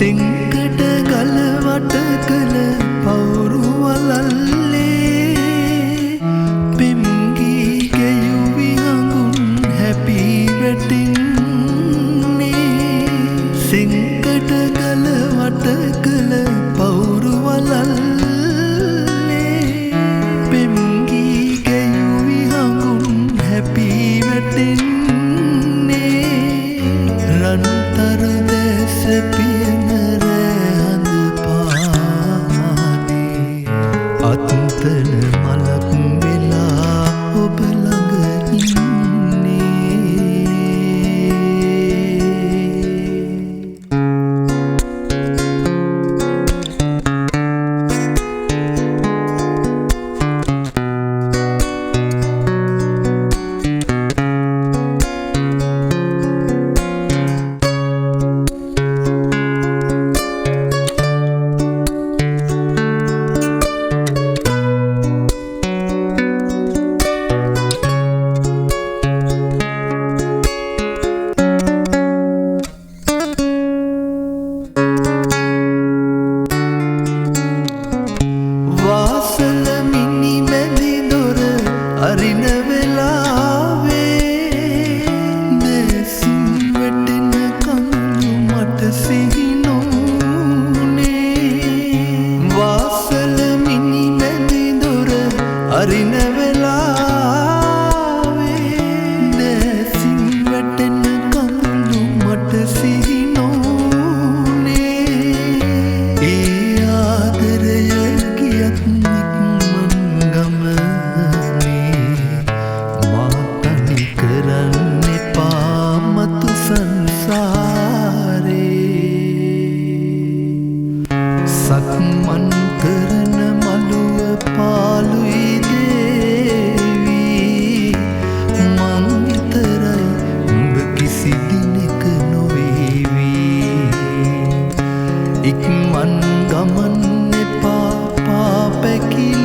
සෙංකඩ ගලවට කළ පවුරු වලල්ලේ පෙම්ගී ගැයුවි හඟුන් හැපි වැටෙන්නේ සෙංකඩ ගලවට කළ පවුරු වලල්ලේ පෙම්ගී ගැයුවි හඟුන් හැපි වැටෙන්නේ රන්තර දැස පියන රැහඳ පානේ අත්තන මලක් වෙලා ඔබ ළඟ ඉන්නේ අරින වෙලාවේ දෙසින් වැටෙන කඳු මට සිහිනෝනේ වාසල මිනි මැදි දොර අරින වෙලාවේ දෙසින් වැටෙන කඳු මට සිහිනෝනේ ඒ ආදරය ගියත් නික්මන් ගම කරන්න එපා මතු සංසාරේ සක්මන් කරන මළුව පාළුයි දේවී මං විතරයි උඹ කිසි දිනක නොවේවි ඉක්මන් ගමන් එපා පාපැකිලි